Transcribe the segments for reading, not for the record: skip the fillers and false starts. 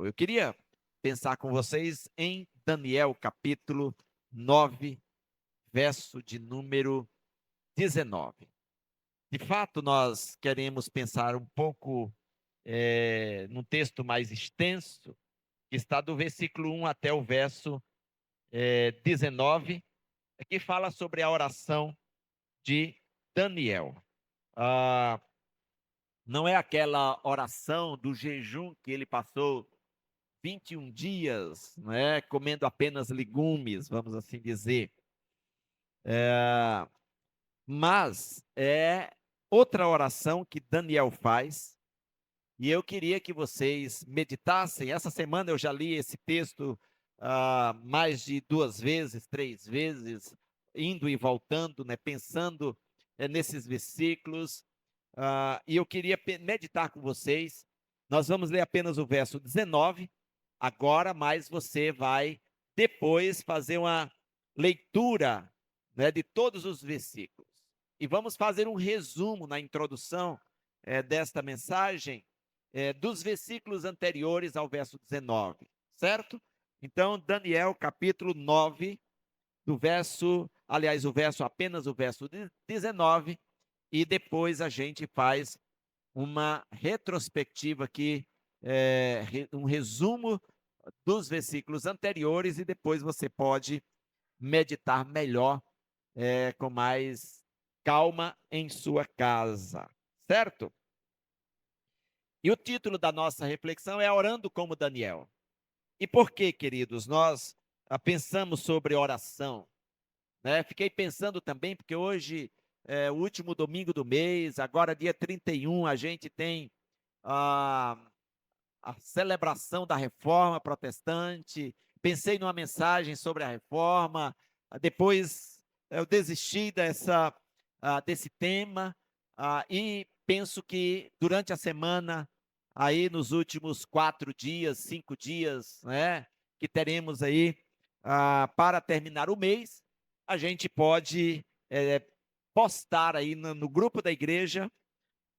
Eu queria pensar com vocês em Daniel, capítulo 9, verso de número 19. De fato, nós queremos pensar um pouco num texto mais extenso, que está do versículo 1 até o verso 19, que fala sobre a oração de Daniel. Não é aquela oração do jejum que ele passou 21 dias, né, comendo apenas legumes, vamos assim dizer. Mas é outra oração que Daniel faz, e eu queria que vocês meditassem. Essa semana eu já li esse texto mais de 2 vezes, 3 vezes, indo e voltando, né, pensando nesses versículos, e eu queria meditar com vocês. Nós vamos ler apenas o verso 19 agora, mas você vai depois fazer uma leitura, né, de todos os versículos. E vamos fazer um resumo na introdução desta mensagem, dos versículos anteriores ao verso 19, certo? Então, Daniel, capítulo 9, apenas o verso 19, e depois a gente faz uma retrospectiva aqui, um resumo dos versículos anteriores, e depois você pode meditar melhor, com mais calma em sua casa, certo? E o título da nossa reflexão é Orando como Daniel. E por que, queridos, nós pensamos sobre oração, né? Fiquei pensando também, porque hoje é o último domingo do mês, agora dia 31, a gente tem a, a celebração da Reforma Protestante. Pensei numa mensagem sobre a Reforma, depois eu desisti desse tema, e penso que durante a semana, aí nos últimos 4 dias, 5 dias, né, que teremos aí para terminar o mês, a gente pode postar aí no grupo da igreja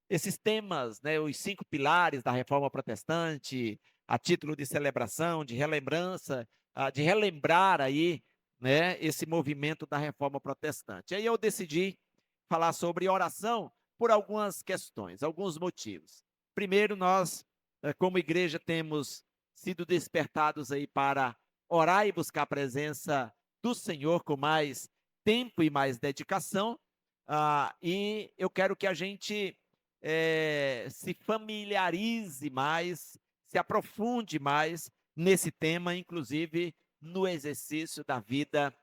esses temas, né, os 5 pilares da Reforma Protestante, a título de celebração, de relembrança, de relembrar aí, né, esse movimento da Reforma Protestante. Aí eu decidi falar sobre oração por algumas questões, alguns motivos. Primeiro, nós, como igreja, temos sido despertados aí para orar e buscar a presença do Senhor com mais tempo e mais dedicação, e eu quero que a gente se familiarize mais, se aprofunde mais nesse tema, inclusive no exercício da vida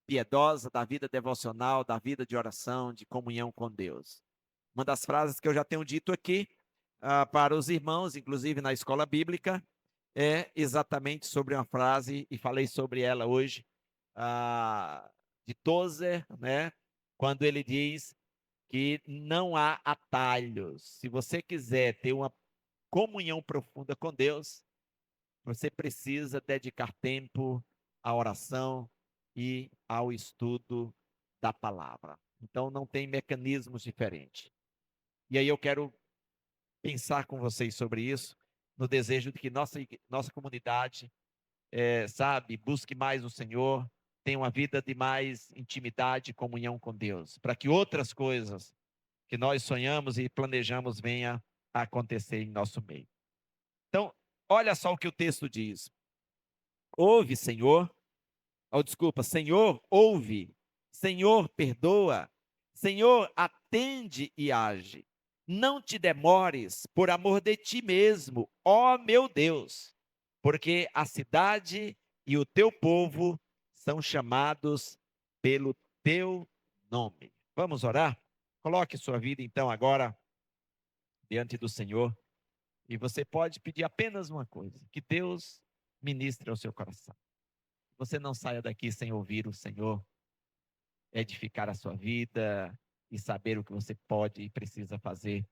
piedosa, da vida devocional, da vida de oração, de comunhão com Deus. Uma das frases que eu já tenho dito aqui para os irmãos, inclusive na escola bíblica, é exatamente sobre uma frase, e falei sobre ela hoje, de Tozer, né? Quando ele diz que não há atalhos. Se você quiser ter uma comunhão profunda com Deus, você precisa dedicar tempo à oração e ao estudo da palavra. Então, não tem mecanismos diferentes. E aí eu quero pensar com vocês sobre isso, no desejo de que nossa comunidade, busque mais o Senhor, tenha uma vida de mais intimidade e comunhão com Deus, para que outras coisas que nós sonhamos e planejamos venha a acontecer em nosso meio. Então, olha só o que o texto diz. Ouve, Senhor. Oh, desculpa, Senhor, ouve. Senhor, perdoa. Senhor, atende e age. Não te demores por amor de ti mesmo, ó meu Deus, porque a cidade e o teu povo são chamados pelo teu nome. Vamos orar? Coloque sua vida então agora diante do Senhor, e você pode pedir apenas uma coisa: que Deus ministre ao seu coração. Você não saia daqui sem ouvir o Senhor edificar a sua vida e saber o que você pode e precisa fazer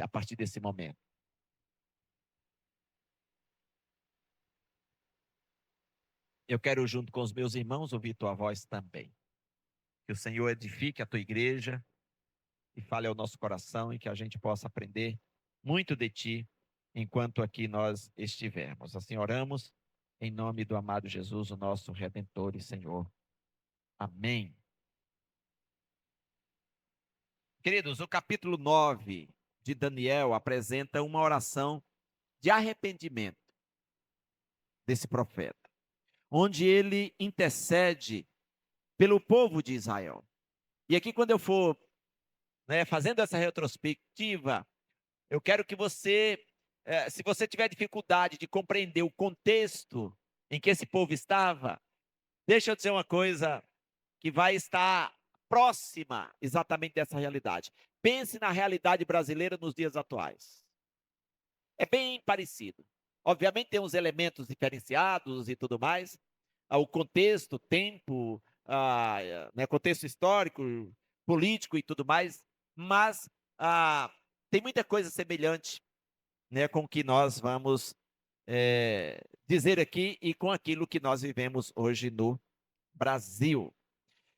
a partir desse momento. Eu quero, junto com os meus irmãos, ouvir tua voz também. Que o Senhor edifique a tua igreja e fale ao nosso coração, e que a gente possa aprender muito de ti enquanto aqui nós estivermos. Assim oramos, em nome do amado Jesus, o nosso Redentor e Senhor. Amém. Queridos, o capítulo 9 de Daniel apresenta uma oração de arrependimento desse profeta, onde ele intercede pelo povo de Israel. E aqui, quando eu for fazendo essa retrospectiva, eu quero que você, se você tiver dificuldade de compreender o contexto em que esse povo estava, deixa eu dizer uma coisa que vai estar próxima exatamente dessa realidade. Pense na realidade brasileira nos dias atuais. É bem parecido. Obviamente tem uns elementos diferenciados e tudo mais, o contexto, tempo, contexto histórico, político e tudo mais, mas tem muita coisa semelhante, com o que nós vamos dizer aqui e com aquilo que nós vivemos hoje no Brasil.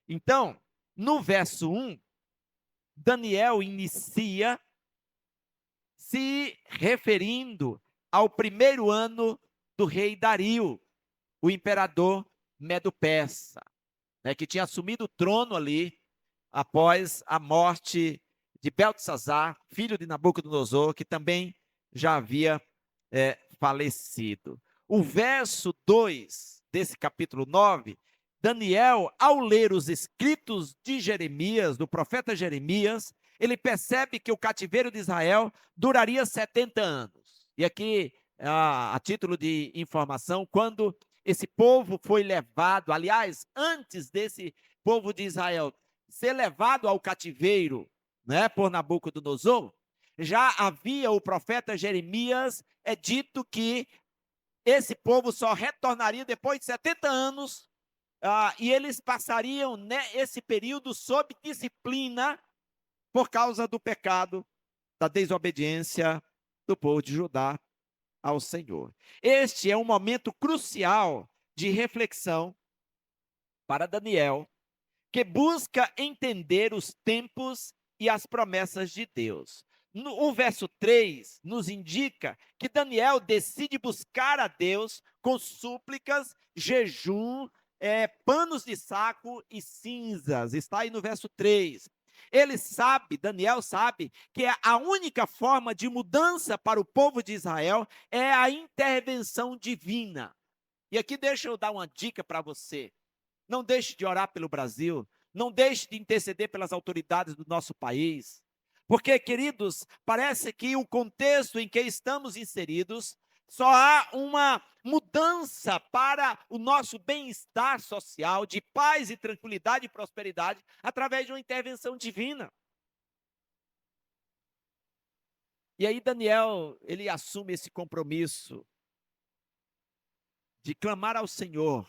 Então, no verso 1, Daniel inicia se referindo ao primeiro ano do rei Dario, o imperador Medo-Persa, que tinha assumido o trono ali após a morte de Beltesazar, filho de Nabucodonosor, que também já havia falecido. O verso 2 desse capítulo 9, Daniel, ao ler os escritos de Jeremias, do profeta Jeremias, ele percebe que o cativeiro de Israel duraria 70 anos. E aqui, a título de informação, quando esse povo foi levado, aliás, antes desse povo de Israel ser levado ao cativeiro, por Nabucodonosor, já havia o profeta Jeremias dito que esse povo só retornaria depois de 70 anos, e eles passariam esse período sob disciplina por causa do pecado, da desobediência do povo de Judá ao Senhor. Este é um momento crucial de reflexão para Daniel, que busca entender os tempos e as promessas de Deus. O verso 3 nos indica que Daniel decide buscar a Deus com súplicas, jejum, panos de saco e cinzas. Está aí no verso 3. Ele sabe, Daniel sabe, que a única forma de mudança para o povo de Israel é a intervenção divina. E aqui deixa eu dar uma dica para você. Não deixe de orar pelo Brasil, não deixe de interceder pelas autoridades do nosso país, porque, queridos, parece que o contexto em que estamos inseridos, só há uma mudança para o nosso bem-estar social, de paz e tranquilidade e prosperidade, através de uma intervenção divina. E aí Daniel, ele assume esse compromisso de clamar ao Senhor,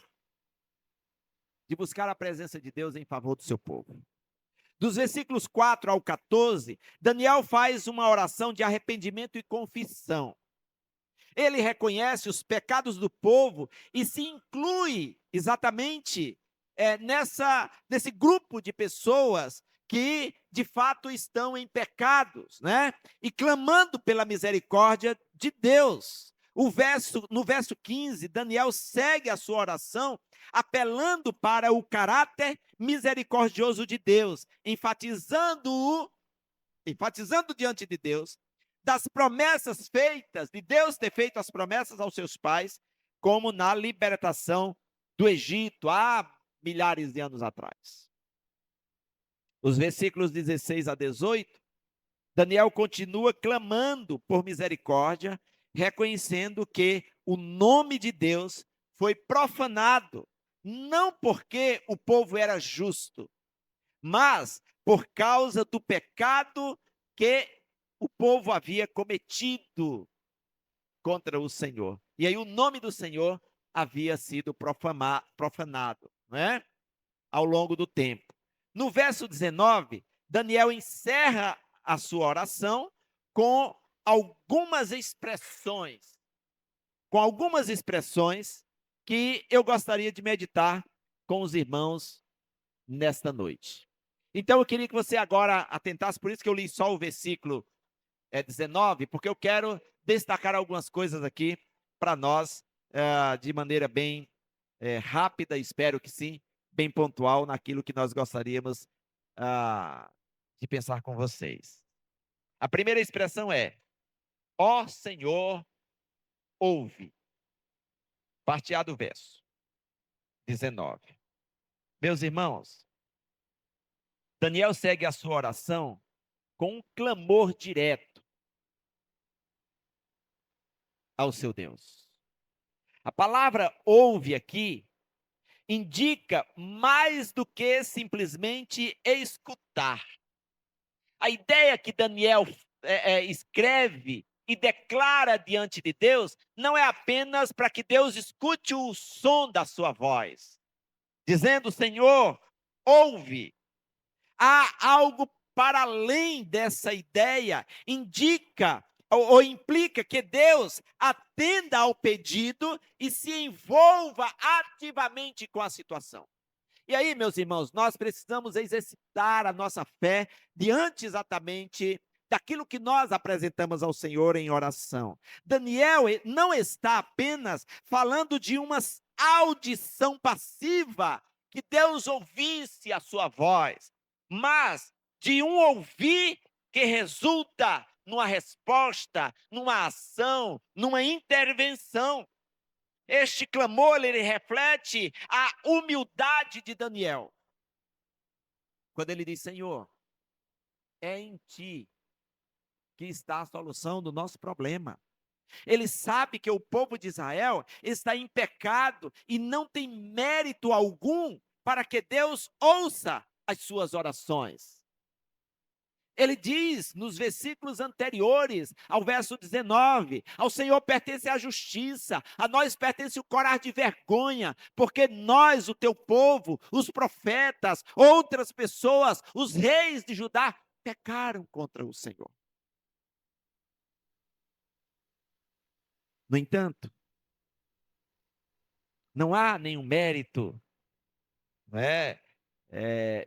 de buscar a presença de Deus em favor do seu povo. Dos versículos 4 ao 14, Daniel faz uma oração de arrependimento e confissão. Ele reconhece os pecados do povo e se inclui exatamente nesse grupo de pessoas que de fato estão em pecados, e clamando pela misericórdia de Deus. No verso 15, Daniel segue a sua oração apelando para o caráter misericordioso de Deus, enfatizando diante de Deus das promessas feitas, de Deus ter feito as promessas aos seus pais, como na libertação do Egito, há milhares de anos atrás. Os versículos 16 a 18, Daniel continua clamando por misericórdia, reconhecendo que o nome de Deus foi profanado, não porque o povo era justo, mas por causa do pecado que o povo havia cometido contra o Senhor. E aí o nome do Senhor havia sido profanado, ao longo do tempo. No verso 19, Daniel encerra a sua oração com algumas expressões que eu gostaria de meditar com os irmãos nesta noite. Então eu queria que você agora atentasse, por isso que eu li só o versículo 19, porque eu quero destacar algumas coisas aqui para nós, de maneira bem rápida, espero que sim, bem pontual naquilo que nós gostaríamos de pensar com vocês. A primeira expressão é: ó Senhor, ouve. Parte A do verso 19. Meus irmãos, Daniel segue a sua oração com um clamor direto ao seu Deus. A palavra ouve aqui indica mais do que simplesmente escutar. A ideia que Daniel escreve e declara diante de Deus não é apenas para que Deus escute o som da sua voz, dizendo: Senhor, ouve. Há algo para além dessa ideia, indica ou implica que Deus atenda ao pedido e se envolva ativamente com a situação. E aí, meus irmãos, nós precisamos exercitar a nossa fé diante exatamente daquilo que nós apresentamos ao Senhor em oração. Daniel não está apenas falando de uma audição passiva, que Deus ouvisse a sua voz, mas de um ouvir que resulta numa resposta, numa ação, numa intervenção. Este clamor, ele reflete a humildade de Daniel. Quando ele diz: Senhor, é em ti que está a solução do nosso problema. Ele sabe que o povo de Israel está em pecado e não tem mérito algum para que Deus ouça as suas orações. Ele diz nos versículos anteriores, ao verso 19, ao Senhor pertence a justiça, a nós pertence o corar de vergonha, porque nós, o teu povo, os profetas, outras pessoas, os reis de Judá, pecaram contra o Senhor. No entanto, não há nenhum mérito, não é,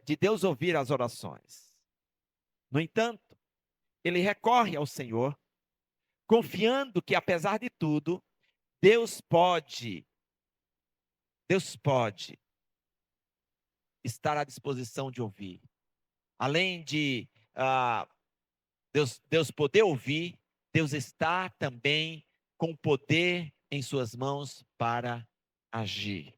de Deus ouvir as orações. No entanto, ele recorre ao Senhor, confiando que, apesar de tudo, Deus pode estar à disposição de ouvir. Além de Deus poder ouvir, Deus está também com o poder em suas mãos para agir.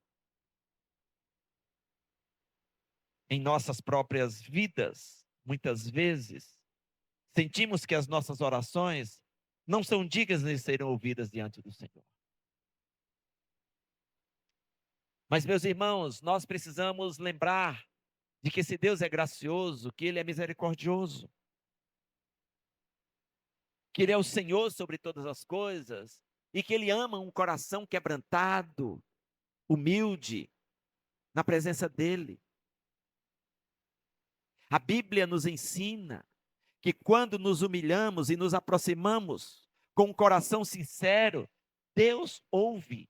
Em nossas próprias vidas, muitas vezes, sentimos que as nossas orações não são dignas de serem ouvidas diante do Senhor. Mas, meus irmãos, nós precisamos lembrar de que esse Deus é gracioso, que Ele é misericordioso, que Ele é o Senhor sobre todas as coisas e que Ele ama um coração quebrantado, humilde, na presença dEle. A Bíblia nos ensina que quando nos humilhamos e nos aproximamos com um coração sincero, Deus ouve.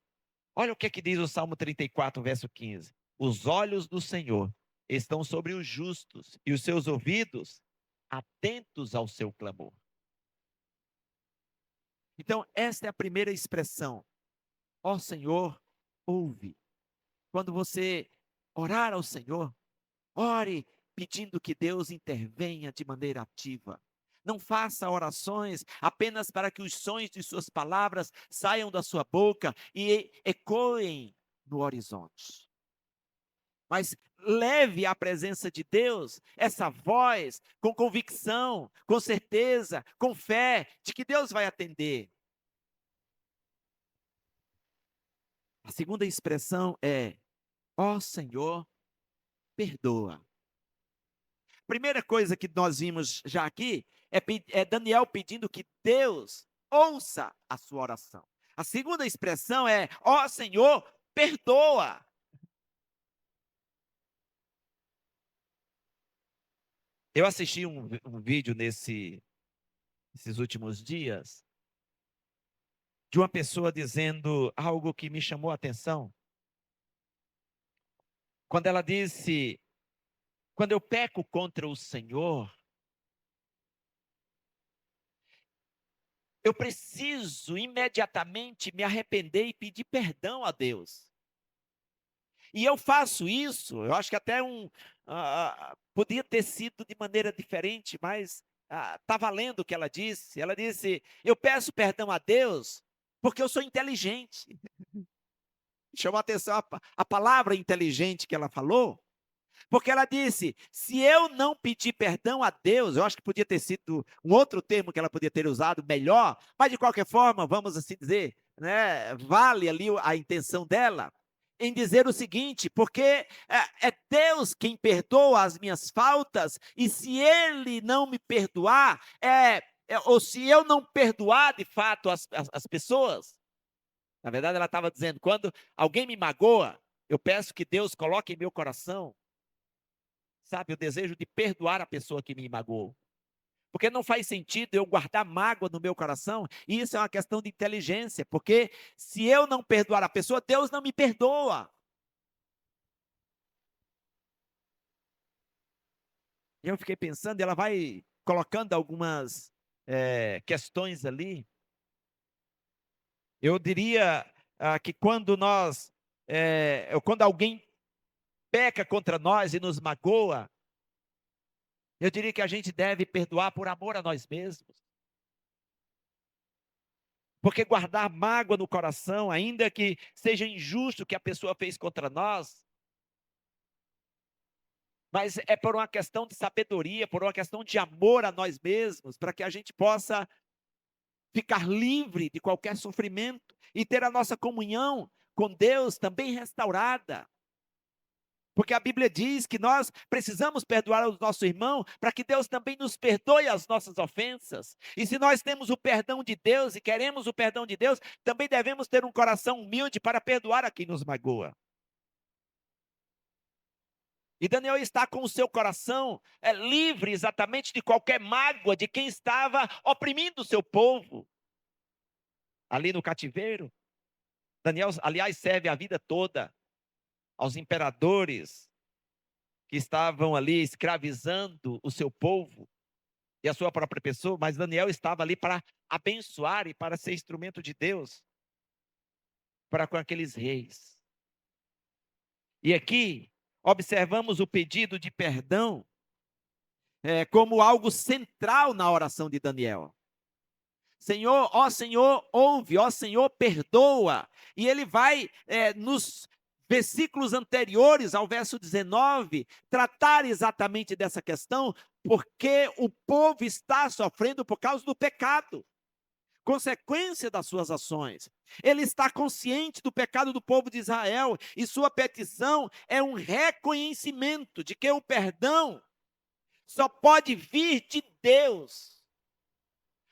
Olha o que é que diz o Salmo 34, verso 15. Os olhos do Senhor estão sobre os justos e os seus ouvidos atentos ao seu clamor. Então, esta é a primeira expressão. Ó Senhor, ouve. Quando você orar ao Senhor, ore pedindo que Deus intervenha de maneira ativa. Não faça orações apenas para que os sons de suas palavras saiam da sua boca e ecoem no horizonte. Mas leve à presença de Deus essa voz com convicção, com certeza, com fé de que Deus vai atender. A segunda expressão é: ó Senhor, perdoa. Primeira coisa que nós vimos já aqui é Daniel pedindo que Deus ouça a sua oração. A segunda expressão é: ó Senhor, perdoa. Eu assisti um vídeo nesses últimos dias de uma pessoa dizendo algo que me chamou a atenção. Quando ela disse: quando eu peco contra o Senhor, eu preciso imediatamente me arrepender e pedir perdão a Deus. E eu faço isso, eu acho que até podia ter sido de maneira diferente, mas está valendo o que ela disse. Ela disse: eu peço perdão a Deus porque eu sou inteligente. Chamou a atenção a palavra inteligente que ela falou, porque ela disse: se eu não pedir perdão a Deus, eu acho que podia ter sido um outro termo que ela podia ter usado melhor, mas de qualquer forma, vamos assim dizer, né, vale ali a intenção dela, em dizer o seguinte: porque é Deus quem perdoa as minhas faltas, e se Ele não me perdoar, ou se eu não perdoar de fato as pessoas, na verdade ela estava dizendo, quando alguém me magoa, eu peço que Deus coloque em meu coração, sabe, o desejo de perdoar a pessoa que me magoou. Porque não faz sentido eu guardar mágoa no meu coração, e isso é uma questão de inteligência, porque se eu não perdoar a pessoa, Deus não me perdoa. E eu fiquei pensando, ela vai colocando algumas questões ali. Eu diria que quando alguém peca contra nós e nos magoa, eu diria que a gente deve perdoar por amor a nós mesmos. Porque guardar mágoa no coração, ainda que seja injusto o que a pessoa fez contra nós, mas é por uma questão de sabedoria, por uma questão de amor a nós mesmos, para que a gente possa ficar livre de qualquer sofrimento e ter a nossa comunhão com Deus também restaurada. Porque a Bíblia diz que nós precisamos perdoar o nosso irmão para que Deus também nos perdoe as nossas ofensas. E se nós temos o perdão de Deus e queremos o perdão de Deus, também devemos ter um coração humilde para perdoar a quem nos magoa. E Daniel está com o seu coração livre exatamente de qualquer mágoa de quem estava oprimindo o seu povo ali no cativeiro. Daniel, aliás, serve a vida toda aos imperadores que estavam ali escravizando o seu povo e a sua própria pessoa, mas Daniel estava ali para abençoar e para ser instrumento de Deus para com aqueles reis. E aqui observamos o pedido de perdão como algo central na oração de Daniel. Senhor, ó Senhor, ouve, ó Senhor, perdoa. E ele vai nos versículos anteriores ao verso 19, tratar exatamente dessa questão, porque o povo está sofrendo por causa do pecado, consequência das suas ações. Ele está consciente do pecado do povo de Israel, e sua petição é um reconhecimento de que o perdão só pode vir de Deus.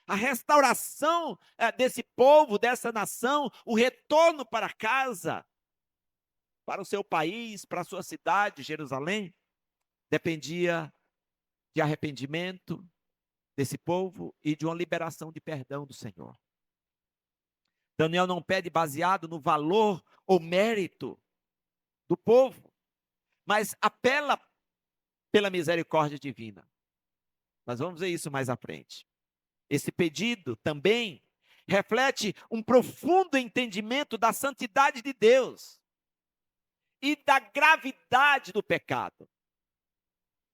A restauração desse povo, dessa nação, o retorno para casa, para o seu país, para a sua cidade, Jerusalém, dependia de arrependimento desse povo e de uma liberação de perdão do Senhor. Daniel não pede baseado no valor ou mérito do povo, mas apela pela misericórdia divina. Nós vamos ver isso mais à frente. Esse pedido também reflete um profundo entendimento da santidade de Deus e da gravidade do pecado.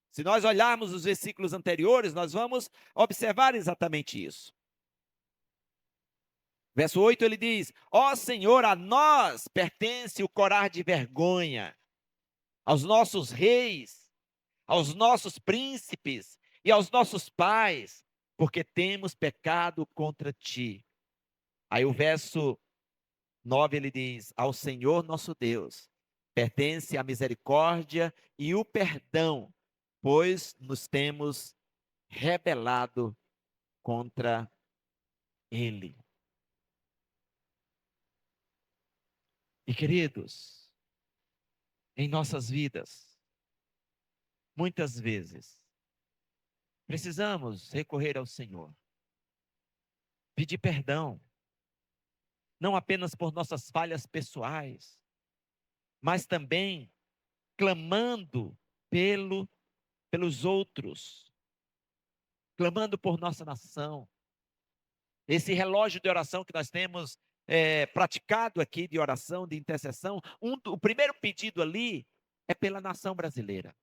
Se nós olharmos os versículos anteriores, nós vamos observar exatamente isso. Verso 8 ele diz: ó Senhor, a nós pertence o corar de vergonha, aos nossos reis, aos nossos príncipes e aos nossos pais, porque temos pecado contra ti. Aí o verso 9 ele diz: ao Senhor nosso Deus pertence a misericórdia e o perdão, pois nos temos rebelado contra ele. E queridos, em nossas vidas, muitas vezes, precisamos recorrer ao Senhor, pedir perdão, não apenas por nossas falhas pessoais, mas também clamando pelos outros, clamando por nossa nação. Esse relógio de oração que nós temos praticado aqui, de oração, de intercessão, o primeiro pedido ali é pela nação brasileira.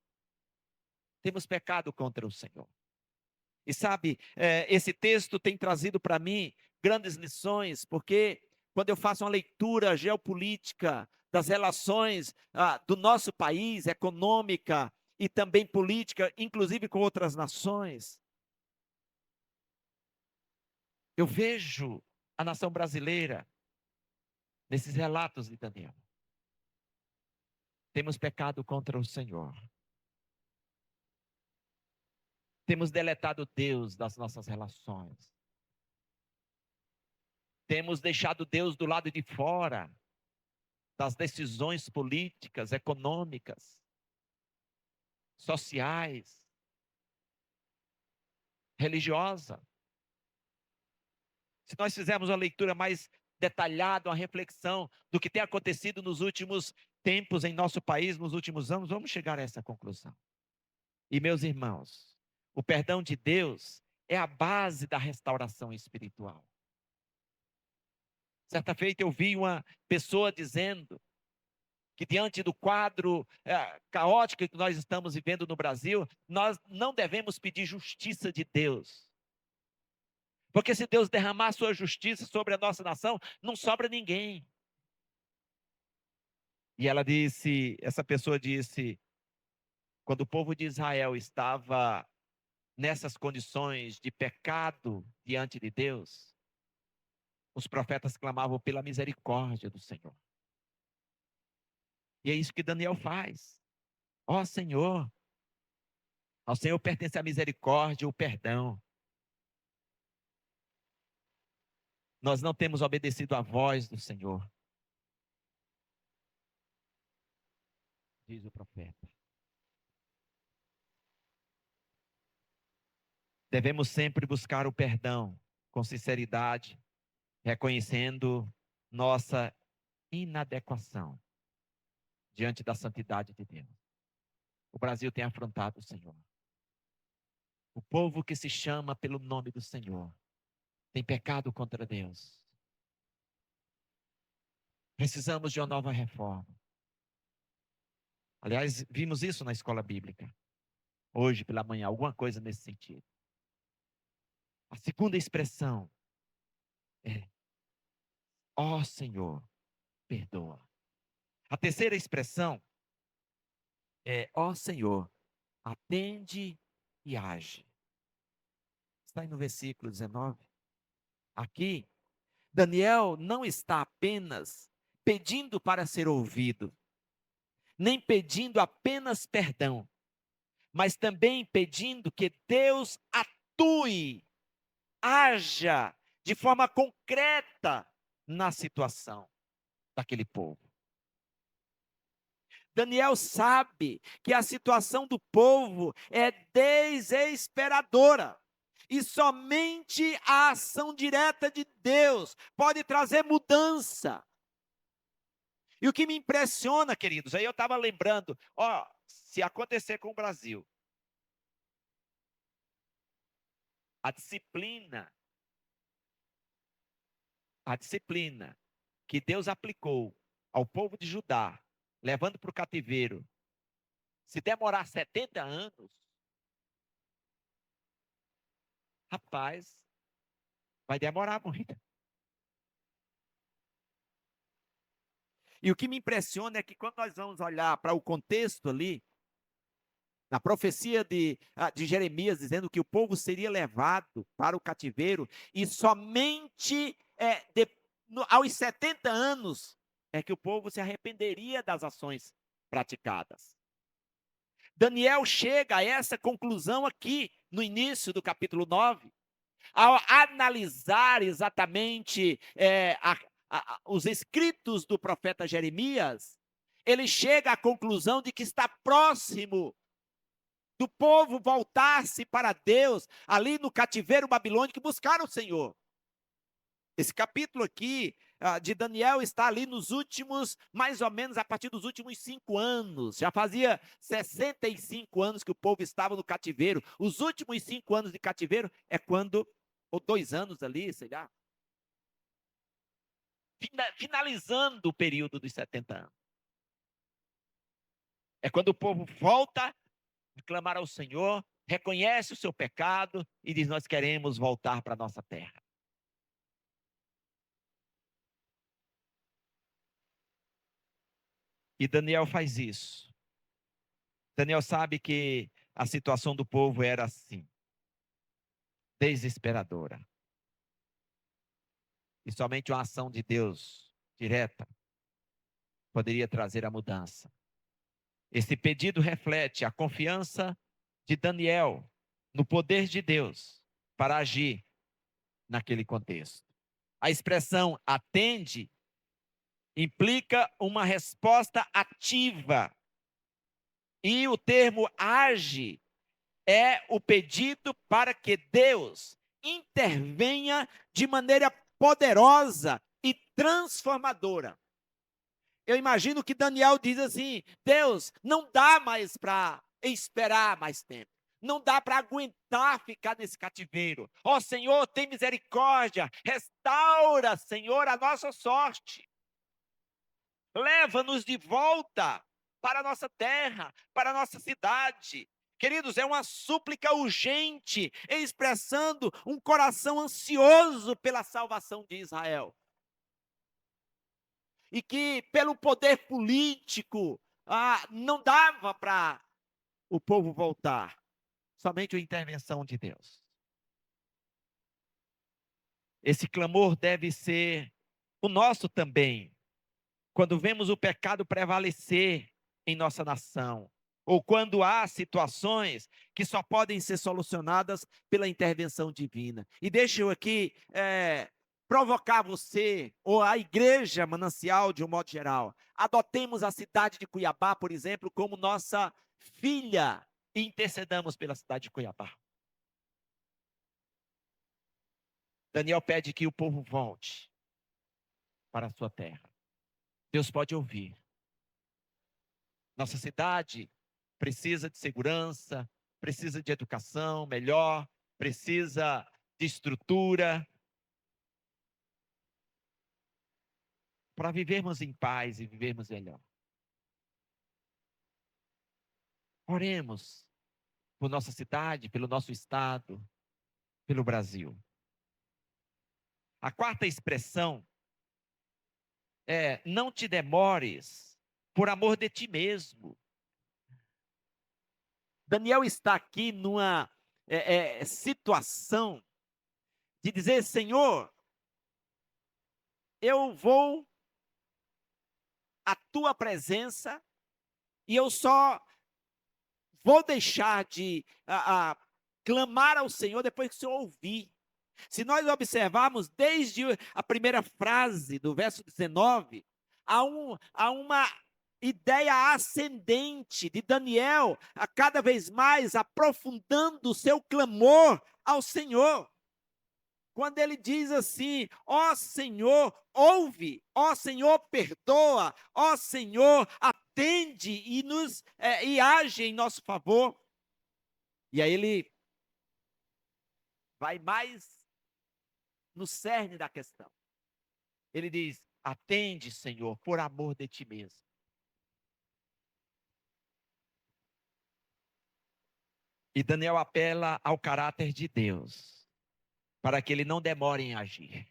Temos pecado contra o Senhor. E sabe, esse texto tem trazido para mim grandes lições, porque quando eu faço uma leitura geopolítica das relações do nosso país, econômica e também política, inclusive com outras nações, eu vejo a nação brasileira nesses relatos de Daniel. Temos pecado contra o Senhor. Temos deletado Deus das nossas relações. Temos deixado Deus do lado de fora das decisões políticas, econômicas, sociais, religiosas. Se nós fizermos uma leitura mais detalhada, uma reflexão do que tem acontecido nos últimos tempos em nosso país, nos últimos anos, vamos chegar a essa conclusão. E meus irmãos, o perdão de Deus é a base da restauração espiritual. Certa feita eu vi uma pessoa dizendo que diante do quadro caótico que nós estamos vivendo no Brasil, nós não devemos pedir justiça de Deus. Porque se Deus derramar sua justiça sobre a nossa nação, não sobra ninguém. E essa pessoa disse, quando o povo de Israel estava nessas condições de pecado diante de Deus, os profetas clamavam pela misericórdia do Senhor. E é isso que Daniel faz. Ó Senhor, ao Senhor pertence a misericórdia, o perdão. Nós não temos obedecido à voz do Senhor, diz o profeta. Devemos sempre buscar o perdão com sinceridade, reconhecendo nossa inadequação diante da santidade de Deus. O Brasil tem afrontado o Senhor. O povo que se chama pelo nome do Senhor tem pecado contra Deus. Precisamos de uma nova reforma. Aliás, vimos isso na escola bíblica. Hoje pela manhã, alguma coisa nesse sentido. A segunda expressão é: ó Senhor, perdoa. A terceira expressão é: ó Senhor, atende e age. Está aí no versículo 19. Aqui, Daniel não está apenas pedindo para ser ouvido, nem pedindo apenas perdão, mas também pedindo que Deus atue, haja de forma concreta na situação daquele povo. Daniel sabe que a situação do povo é desesperadora. E somente a ação direta de Deus pode trazer mudança. E o que me impressiona, queridos, aí eu estava lembrando, se acontecer com o Brasil, a disciplina que Deus aplicou ao povo de Judá, levando para o cativeiro, se demorar 70 anos, rapaz, vai demorar muito. E o que me impressiona é que quando nós vamos olhar para o contexto ali, na profecia de Jeremias, dizendo que o povo seria levado para o cativeiro, e somente aos 70 anos é que o povo se arrependeria das ações praticadas. Daniel chega a essa conclusão aqui, no início do capítulo 9, ao analisar exatamente os escritos do profeta Jeremias, ele chega à conclusão de que está próximo do povo voltar-se para Deus, ali no cativeiro babilônico, e buscar o Senhor. Esse capítulo aqui de Daniel está ali nos últimos, mais ou menos a partir dos últimos 5 anos. Já fazia 65 anos que o povo estava no cativeiro. Os últimos 5 anos de cativeiro é quando ou 2 anos ali, sei lá, finalizando o período dos 70 anos. É quando o povo volta a clamar ao Senhor, reconhece o seu pecado e diz: nós queremos voltar para a nossa terra. E Daniel faz isso. Daniel sabe que a situação do povo era assim, desesperadora. E somente uma ação de Deus direta poderia trazer a mudança. Esse pedido reflete a confiança de Daniel no poder de Deus para agir naquele contexto. A expressão atende implica uma resposta ativa. E o termo age é o pedido para que Deus intervenha de maneira poderosa e transformadora. Eu imagino que Daniel diz assim: Deus, não dá mais para esperar mais tempo. Não dá para aguentar ficar nesse cativeiro. Ó Senhor, tem misericórdia. Restaura, Senhor, a nossa sorte. Leva-nos de volta para a nossa terra, para a nossa cidade. Queridos, é uma súplica urgente, expressando um coração ansioso pela salvação de Israel. E que, pelo poder político, não dava para o povo voltar. Somente a intervenção de Deus. Esse clamor deve ser o nosso também, quando vemos o pecado prevalecer em nossa nação, ou quando há situações que só podem ser solucionadas pela intervenção divina. E deixa eu aqui provocar você, ou a igreja Manancial de um modo geral. Adotemos a cidade de Cuiabá, por exemplo, como nossa filha, e intercedamos pela cidade de Cuiabá. Daniel pede que o povo volte para a sua terra. Deus pode ouvir. Nossa cidade precisa de segurança, precisa de educação melhor, precisa de estrutura para vivermos em paz e vivermos melhor. Oremos por nossa cidade, pelo nosso estado, pelo Brasil. A quarta expressão é: não te demores por amor de ti mesmo. Daniel está aqui numa situação de dizer: Senhor, eu vou à tua presença e eu só vou deixar de clamar ao Senhor depois que o Senhor ouvir. Se nós observarmos desde a primeira frase do verso 19, há uma ideia ascendente de Daniel, a cada vez mais aprofundando o seu clamor ao Senhor. Quando ele diz assim: ó Senhor, ouve, ó Senhor, perdoa, ó Senhor, atende e age em nosso favor. E aí ele vai mais no cerne da questão. Ele diz: atende, Senhor, por amor de ti mesmo. E Daniel apela ao caráter de Deus, para que ele não demore em agir.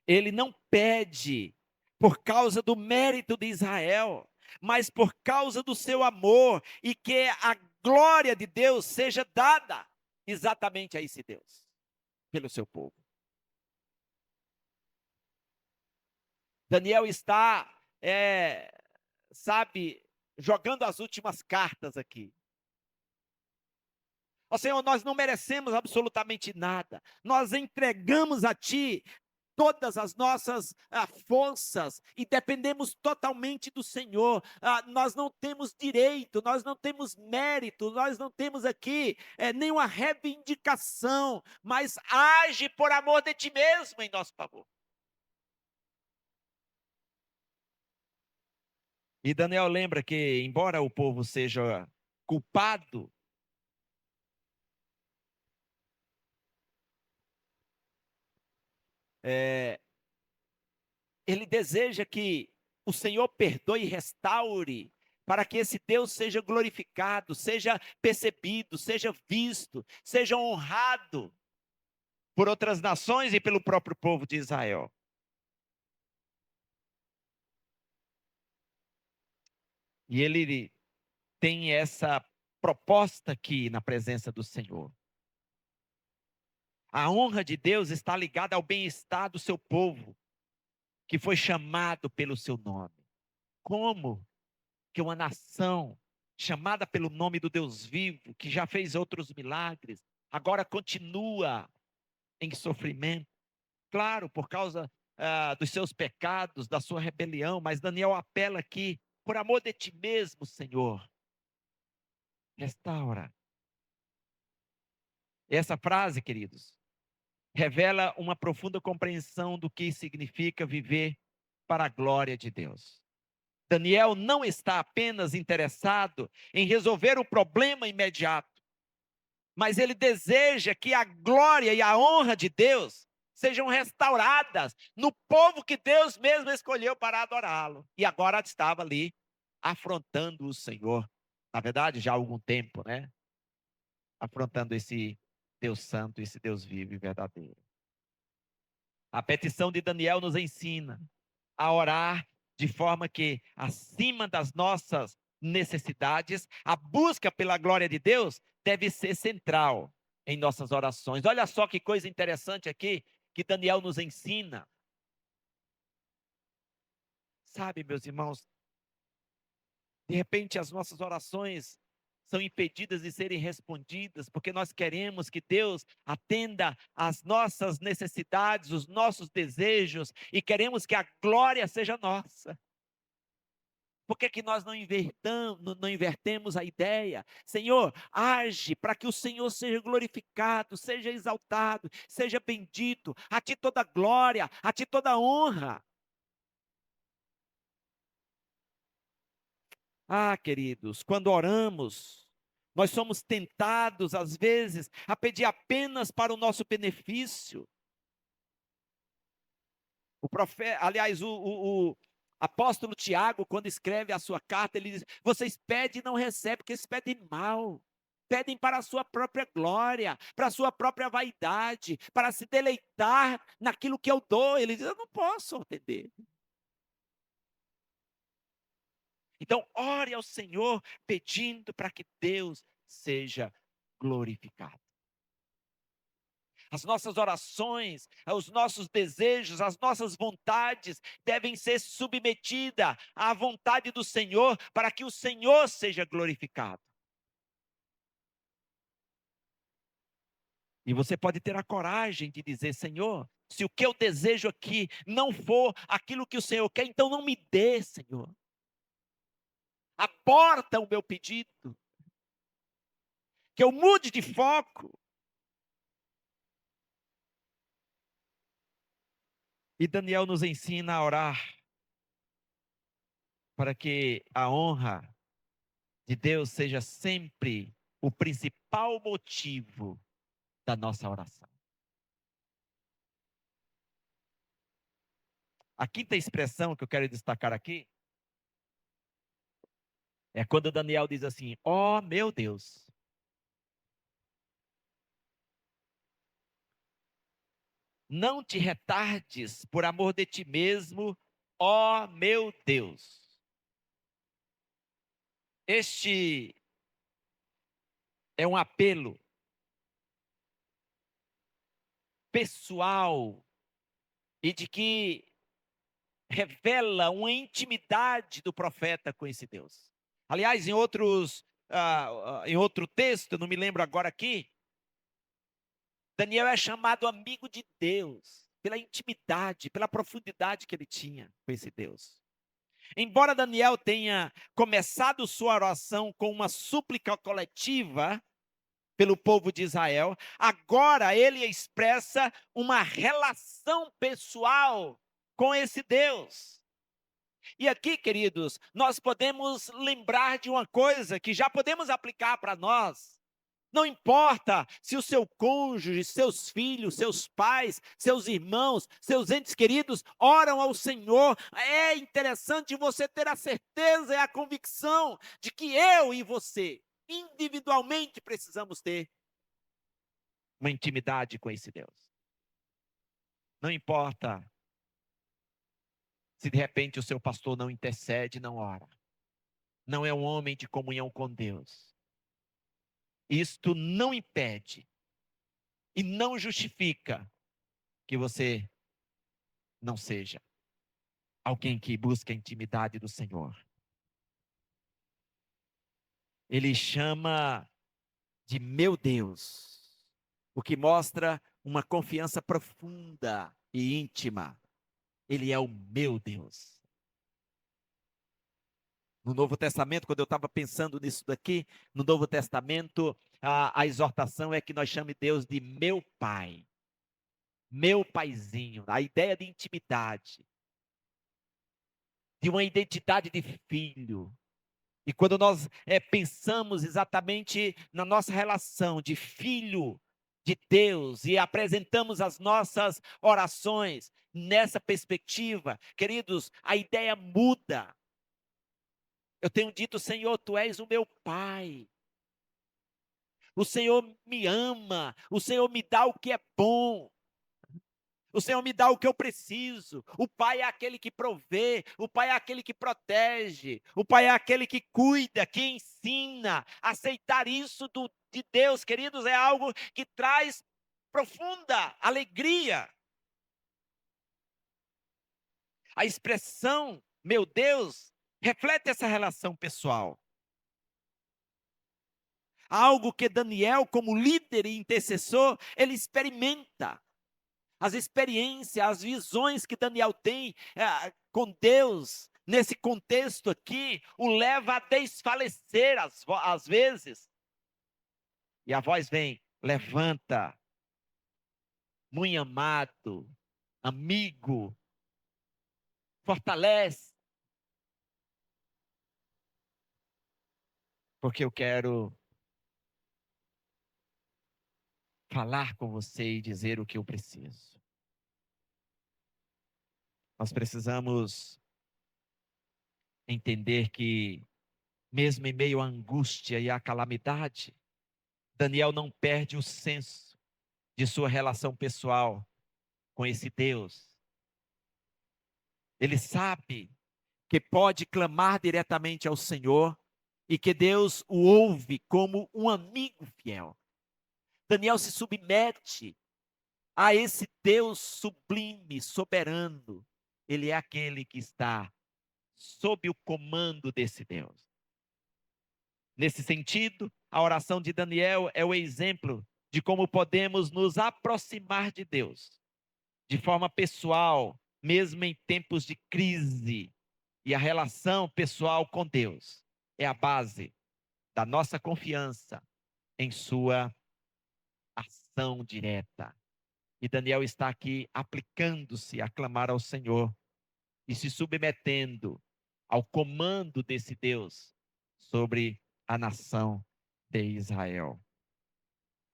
Ele não pede por causa do mérito de Israel, mas por causa do seu amor, e que a glória de Deus seja dada exatamente a esse Deus, pelo seu povo. Daniel está, jogando as últimas cartas aqui. Ó Senhor, nós não merecemos absolutamente nada. Nós entregamos a Ti todas as nossas forças e dependemos totalmente do Senhor. Nós não temos direito, nós não temos mérito, nós não temos aqui nenhuma reivindicação, mas age por amor de Ti mesmo em nosso favor. E Daniel lembra que, embora o povo seja culpado, Ele deseja que o Senhor perdoe e restaure, para que esse Deus seja glorificado, seja percebido, seja visto, seja honrado por outras nações e pelo próprio povo de Israel. E ele tem essa proposta aqui na presença do Senhor. A honra de Deus está ligada ao bem-estar do seu povo, que foi chamado pelo seu nome. Como que uma nação chamada pelo nome do Deus vivo, que já fez outros milagres, agora continua em sofrimento? Claro, por causa dos seus pecados, da sua rebelião, mas Daniel apela aqui, por amor de ti mesmo, Senhor, restaura. Essa frase, queridos, revela uma profunda compreensão do que significa viver para a glória de Deus. Daniel não está apenas interessado em resolver o problema imediato, mas ele deseja que a glória e a honra de Deus sejam restauradas no povo que Deus mesmo escolheu para adorá-lo. E agora estava ali afrontando o Senhor. Na verdade, já há algum tempo, né? Afrontando esse Deus santo, esse Deus vivo e verdadeiro. A petição de Daniel nos ensina a orar de forma que, acima das nossas necessidades, a busca pela glória de Deus deve ser central em nossas orações. Olha só que coisa interessante aqui que Daniel nos ensina. Sabe, meus irmãos, de repente as nossas orações são impedidas de serem respondidas, porque nós queremos que Deus atenda às nossas necessidades, os nossos desejos, e queremos que a glória seja nossa. Por que que nós não invertemos a ideia? Senhor, age para que o Senhor seja glorificado, seja exaltado, seja bendito. A ti toda glória, a ti toda honra. Ah, queridos, quando oramos, nós somos tentados, às vezes, a pedir apenas para o nosso benefício. O profeta, aliás, o apóstolo Tiago, quando escreve a sua carta, ele diz: vocês pedem e não recebem, porque eles pedem mal. Pedem para a sua própria glória, para a sua própria vaidade, para se deleitar naquilo que eu dou. Ele diz: eu não posso atender. Então, ore ao Senhor pedindo para que Deus seja glorificado. As nossas orações, os nossos desejos, as nossas vontades devem ser submetidas à vontade do Senhor, para que o Senhor seja glorificado. E você pode ter a coragem de dizer: Senhor, se o que eu desejo aqui não for aquilo que o Senhor quer, então não me dê, Senhor. Aborta o meu pedido, que eu mude de foco. E Daniel nos ensina a orar para que a honra de Deus seja sempre o principal motivo da nossa oração. A quinta expressão que eu quero destacar aqui é quando Daniel diz assim: ó meu Deus, não te retardes por amor de ti mesmo, ó meu Deus. Este é um apelo pessoal e de que revela uma intimidade do profeta com esse Deus. Aliás, em outro texto, não me lembro agora aqui, Daniel é chamado amigo de Deus, pela intimidade, pela profundidade que ele tinha com esse Deus. Embora Daniel tenha começado sua oração com uma súplica coletiva pelo povo de Israel, agora ele expressa uma relação pessoal com esse Deus. E aqui, queridos, nós podemos lembrar de uma coisa que já podemos aplicar para nós, Não importa se o seu cônjuge, seus filhos, seus pais, seus irmãos, seus entes queridos oram ao Senhor. É interessante você ter a certeza e a convicção de que eu e você, individualmente, precisamos ter uma intimidade com esse Deus. Não importa se de repente o seu pastor não intercede, não ora. Não é um homem de comunhão com Deus. Isto não impede e não justifica que você não seja alguém que busca a intimidade do Senhor. Ele chama de meu Deus, o que mostra uma confiança profunda e íntima. Ele é o meu Deus. No Novo Testamento, quando eu estava pensando nisso daqui, no Novo Testamento, a exortação é que nós chamemos Deus de meu Pai, meu paizinho, a ideia de intimidade, de uma identidade de filho. E quando nós pensamos exatamente na nossa relação de filho de Deus e apresentamos as nossas orações nessa perspectiva, queridos, a ideia muda. Eu tenho dito, Senhor, tu és o meu Pai. O Senhor me ama, o Senhor me dá o que é bom. O Senhor me dá o que eu preciso. O Pai é aquele que provê, o Pai é aquele que protege, o Pai é aquele que cuida, que ensina. Aceitar isso de Deus, queridos, é algo que traz profunda alegria. A expressão, meu Deus, reflete essa relação pessoal. Algo que Daniel, como líder e intercessor, ele experimenta. As experiências, as visões que Daniel tem com Deus, nesse contexto aqui, o leva a desfalecer às vezes. E a voz vem, levanta, muito amado, amigo, fortalece, porque eu quero falar com você e dizer o que eu preciso. Nós precisamos entender que, mesmo em meio à angústia e à calamidade, Daniel não perde o senso de sua relação pessoal com esse Deus. Ele sabe que pode clamar diretamente ao Senhor e que Deus o ouve como um amigo fiel. Daniel se submete a esse Deus sublime, soberano. Ele é aquele que está sob o comando desse Deus. Nesse sentido, a oração de Daniel é o exemplo de como podemos nos aproximar de Deus de forma pessoal, mesmo em tempos de crise. E a relação pessoal com Deus é a base da nossa confiança em sua ação direta. E Daniel está aqui aplicando-se a clamar ao Senhor e se submetendo ao comando desse Deus sobre a nação de Israel.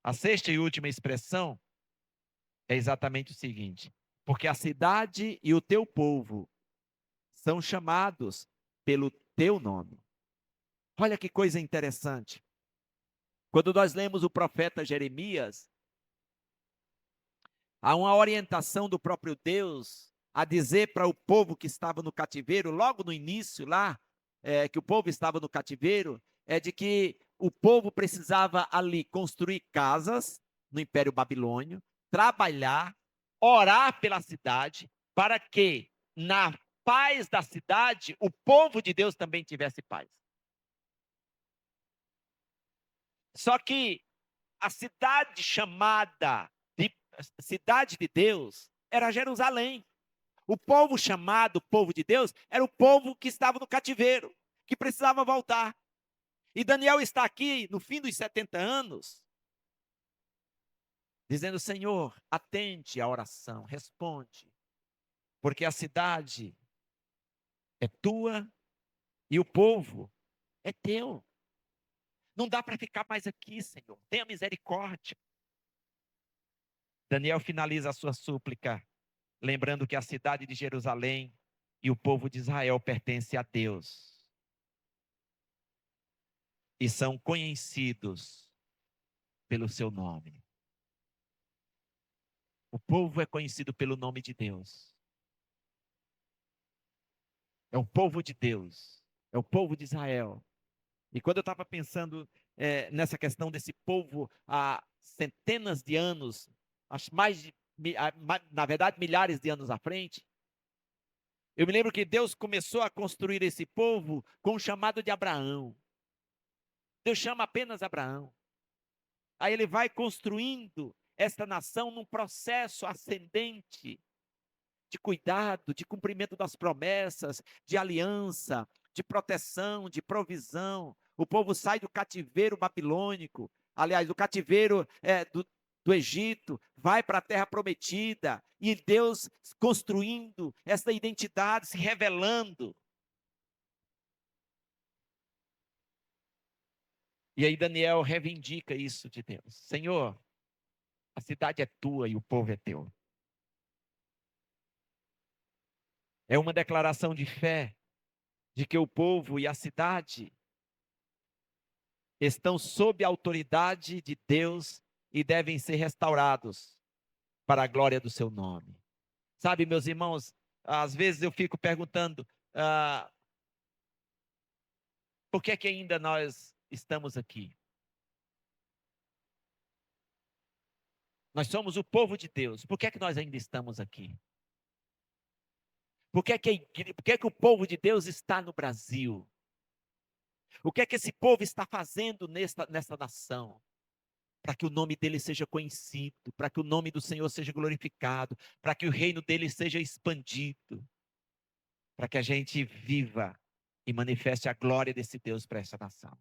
A sexta e última expressão é exatamente o seguinte: porque a cidade e o teu povo são chamados pelo teu nome. Olha que coisa interessante. Quando nós lemos o profeta Jeremias, há uma orientação do próprio Deus a dizer para o povo que estava no cativeiro, logo no início lá, que o povo estava no cativeiro, é de que o povo precisava ali construir casas no Império Babilônio, trabalhar, orar pela cidade, para que na paz da cidade o povo de Deus também tivesse paz. Só que a cidade chamada de cidade de Deus era Jerusalém. O povo chamado povo de Deus era o povo que estava no cativeiro, que precisava voltar. E Daniel está aqui no fim dos 70 anos, dizendo: Senhor, atende a oração, responde, porque a cidade é tua e o povo é teu. Não dá para ficar mais aqui, Senhor. Tenha misericórdia. Daniel finaliza a sua súplica, lembrando que a cidade de Jerusalém e o povo de Israel pertencem a Deus e são conhecidos pelo seu nome. O povo é conhecido pelo nome de Deus. É o povo de Deus. É o povo de Israel. E quando eu estava pensando nessa questão desse povo há centenas de anos, acho na verdade, milhares de anos à frente, eu me lembro que Deus começou a construir esse povo com o chamado de Abraão. Deus chama apenas Abraão. Aí ele vai construindo esta nação num processo ascendente de cuidado, de cumprimento das promessas, de aliança, de proteção, de provisão. O povo sai do cativeiro babilônico, aliás, do cativeiro do Egito, vai para a terra prometida, e Deus construindo essa identidade, se revelando. E aí Daniel reivindica isso de Deus. Senhor, a cidade é tua e o povo é teu. É uma declaração de fé de que o povo e a cidade estão sob a autoridade de Deus e devem ser restaurados para a glória do seu nome. Sabe, meus irmãos, às vezes eu fico perguntando, por que é que ainda nós estamos aqui? Nós somos o povo de Deus, por que é que nós ainda estamos aqui? Por que é que o povo de Deus está no Brasil? O que é que esse povo está fazendo nesta nação? Para que o nome dele seja conhecido, para que o nome do Senhor seja glorificado, para que o reino dele seja expandido, para que a gente viva e manifeste a glória desse Deus para essa nação.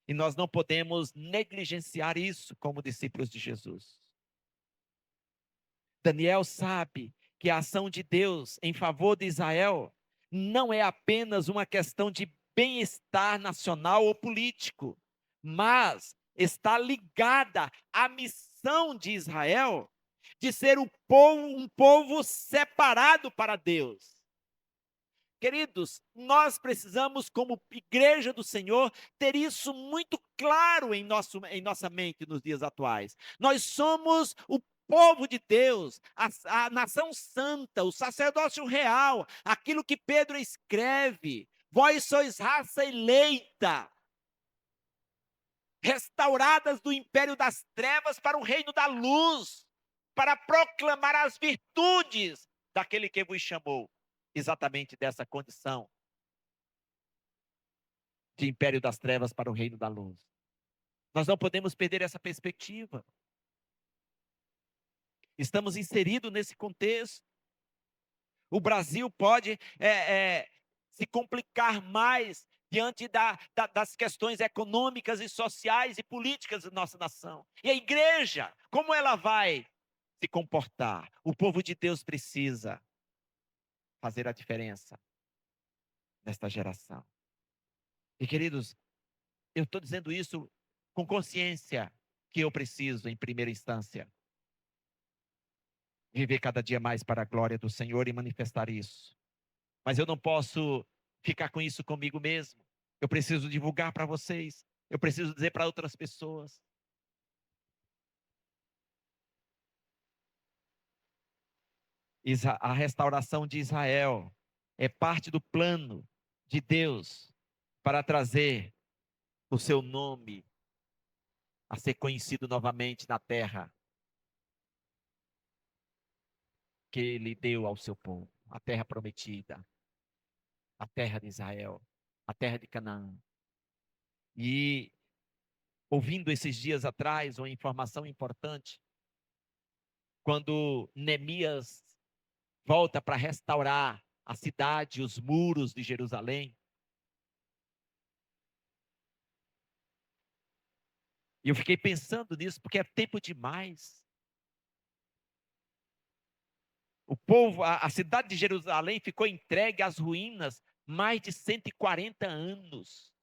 E nós não podemos negligenciar isso como discípulos de Jesus. Daniel sabe que a ação de Deus em favor de Israel não é apenas uma questão de bem-estar nacional ou político, mas está ligada à missão de Israel de ser um povo separado para Deus. Queridos, nós precisamos, como igreja do Senhor, ter isso muito claro em nossa mente nos dias atuais. Nós somos o povo de Deus, a nação santa, o sacerdócio real, aquilo que Pedro escreve. Vós sois raça eleita, restauradas do império das trevas para o reino da luz, para proclamar as virtudes daquele que vos chamou, exatamente dessa condição de império das trevas para o reino da luz. Nós não podemos perder essa perspectiva. Estamos inseridos nesse contexto. O Brasil pode se complicar mais diante das questões econômicas e sociais e políticas da nossa nação. E a igreja, como ela vai se comportar? O povo de Deus precisa fazer a diferença nesta geração. E queridos, eu estou dizendo isso com consciência que eu preciso, em primeira instância, viver cada dia mais para a glória do Senhor e manifestar isso. Mas eu não posso ficar com isso comigo mesmo. Eu preciso divulgar para vocês. Eu preciso dizer para outras pessoas. A restauração de Israel é parte do plano de Deus para trazer o seu nome a ser conhecido novamente na terra que ele deu ao seu povo, a terra prometida, a terra de Israel, a terra de Canaã. E ouvindo esses dias atrás uma informação importante, quando Neemias volta para restaurar a cidade, os muros de Jerusalém, e eu fiquei pensando nisso porque é tempo demais. O povo, a cidade de Jerusalém ficou entregue às ruínas mais de 140 anos.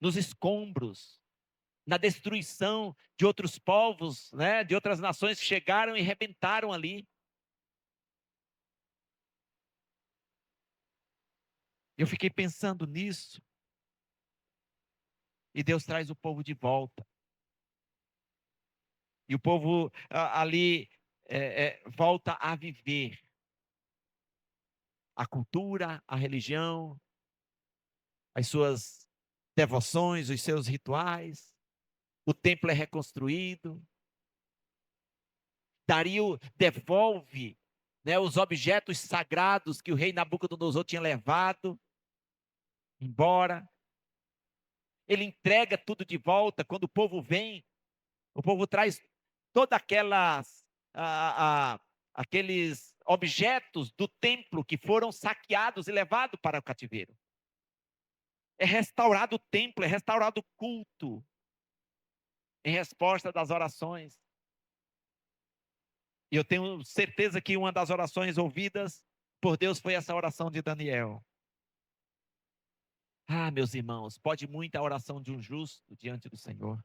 nos escombros, na destruição de outros povos, né, de outras nações que chegaram e rebentaram ali. Eu fiquei pensando nisso, e Deus traz o povo de volta. E o povo ali volta a viver a cultura, a religião, as suas devoções, os seus rituais. O templo é reconstruído. Dario devolve, né, os objetos sagrados que o rei Nabucodonosor tinha levado embora. Ele entrega tudo de volta. Quando o povo vem, o povo traz todas aqueles objetos do templo que foram saqueados e levados para o cativeiro. É restaurado o templo, é restaurado o culto, em resposta das orações. E eu tenho certeza que uma das orações ouvidas por Deus foi essa oração de Daniel. Ah, meus irmãos, pode muito a oração de um justo diante do Senhor.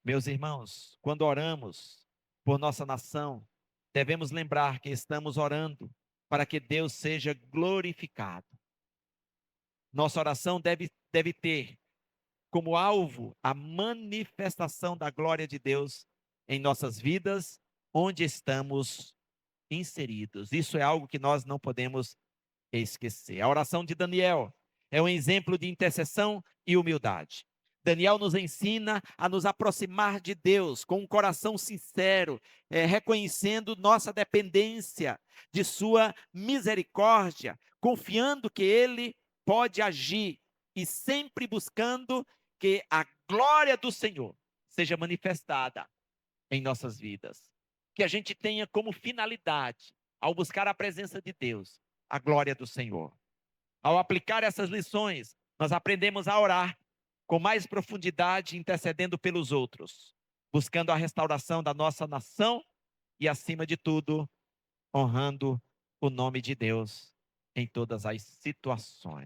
Meus irmãos, quando oramos por nossa nação, devemos lembrar que estamos orando para que Deus seja glorificado. Nossa oração deve ter como alvo a manifestação da glória de Deus em nossas vidas, onde estamos inseridos. Isso é algo que nós não podemos esquecer. A oração de Daniel é um exemplo de intercessão e humildade. Daniel nos ensina a nos aproximar de Deus com um coração sincero, reconhecendo nossa dependência de sua misericórdia, confiando que Ele pode agir e sempre buscando que a glória do Senhor seja manifestada em nossas vidas. Que a gente tenha como finalidade, ao buscar a presença de Deus, a glória do Senhor. Ao aplicar essas lições, nós aprendemos a orar com mais profundidade, intercedendo pelos outros, buscando a restauração da nossa nação e, acima de tudo, honrando o nome de Deus em todas as situações.